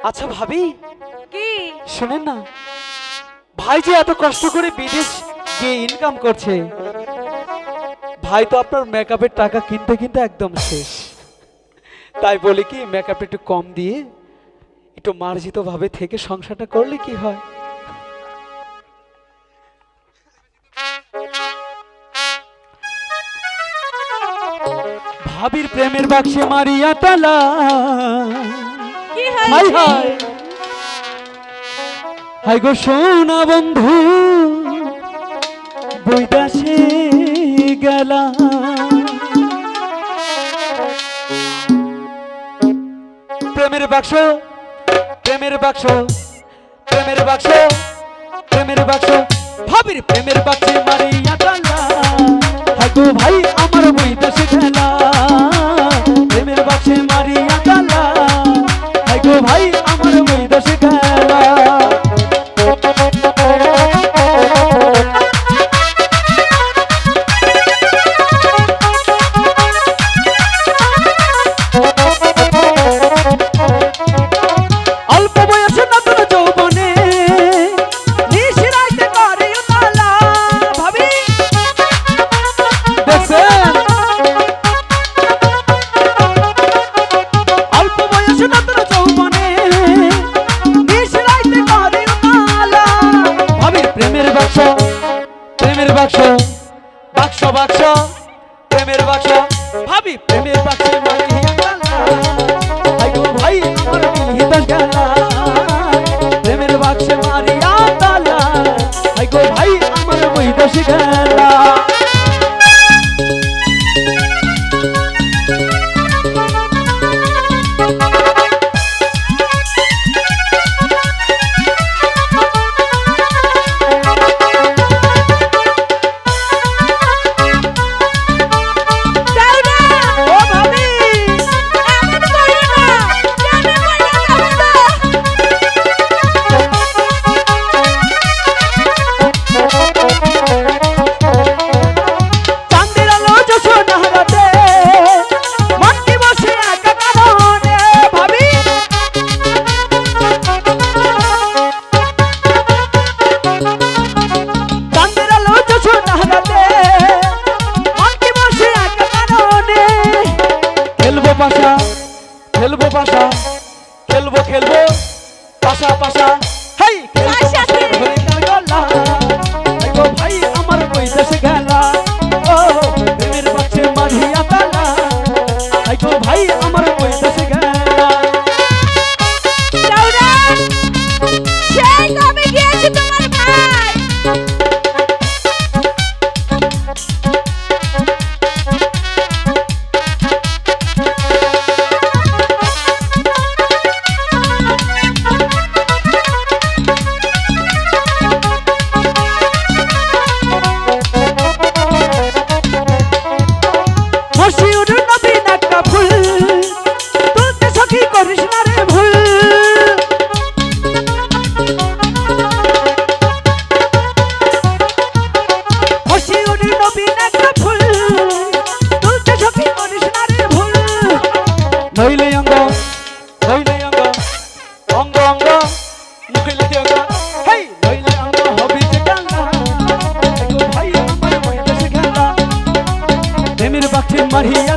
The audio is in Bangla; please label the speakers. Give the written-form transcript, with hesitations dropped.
Speaker 1: আচ্ছা ভাবি,
Speaker 2: কি
Speaker 1: শুনেন না, ভাই যে এত কষ্ট করে বিদেশ গিয়ে ইনকাম করছে, ভাই তো আপনার মেকআপের টাকা কিনতে কিনতে একদম শেষ। তাই বলি কি, মেকআপ একটু কম দিয়ে একটু মার্জিত ভাবে থেকে সংসারটা করলে কি হয়? ভাবির প্রেমের বাক্সে মারিয়া তালা,
Speaker 2: কি
Speaker 1: হাই
Speaker 2: হয়েছে?
Speaker 1: হাই হাই গো সোনা বন্ধু, বৈদাসে গেলা। প্রেমের বাক্স, প্রেমের বাক্স, প্রেমের বাক্স, প্রেমের বাক্স, ভাবির প্রেমের বাক্সে মারিয়া তালা। হাই গো ভাই আমার বৈদাসে গেলা, প্রেমের বাক্সে মারিয়া তালা। হাই গো ভাই আমার বৈদাসে গেলা। অল্প বয়সে নতুন যৌবনে নিশিরাইতে করে তালা। ভাবি দেখছেন, অল্প বয়সে নতুন যৌবনে নিশিরাইতে করে তালা। ভাবি প্রেমের বাক্স, প্রেমের বাক্স, বাক্স বাক্স, প্রেমের বাক্স, ভাবি প্রেমের বাক্সে মারিয়া তালা। হাই গো ভাই আমার বিহিত গেলা, প্রেমের বাক্সে মারিয়া তালা। হাই গো ভাই আমার বৈদেশ গেলা।
Speaker 2: যাও না। ও ভাবি, এমন করো না। কেন মাইরা যাবে না?
Speaker 1: চাঁদের আলো যশোনা হারাতে মন কি বসে একা কারণে। ভাবি চাঁদের আলো যশোনা হারাতে মন কি বসে একা কারণে। খেলবো পাশা, খেলবো পাশা, খেলবো খেলবো পাশা পাশা, হেই খেলবো
Speaker 2: পাশা
Speaker 1: পাশা
Speaker 2: কি?
Speaker 1: ধরে কার গলা। হাই গো ভাই আমার বৈদেশ গেলা, ও প্রেমের বাক্সে মারিয়া তালা। হাই গো ভাই আমার বৈদেশ গেলা।
Speaker 2: যাও না। সেই কবে গিয়েছে তোমার ভাই?
Speaker 1: মশিউর নবীন একটা ফুল তুলতে সখী করিস না রে ভুল। মশিউর নবীন একটা ফুল তুলতে সখী করিস না রে ভুল। নইলে অঙ্গ, নইলে অঙ্গ, অঙ্গ অঙ্গ, নইলে অঙ্গ, হেই নইলে অঙ্গ হবি যে কান্না। হাই গো ভাই আমার বৈদেশ গেলা, প্রেমের বাক্সে মারিয়া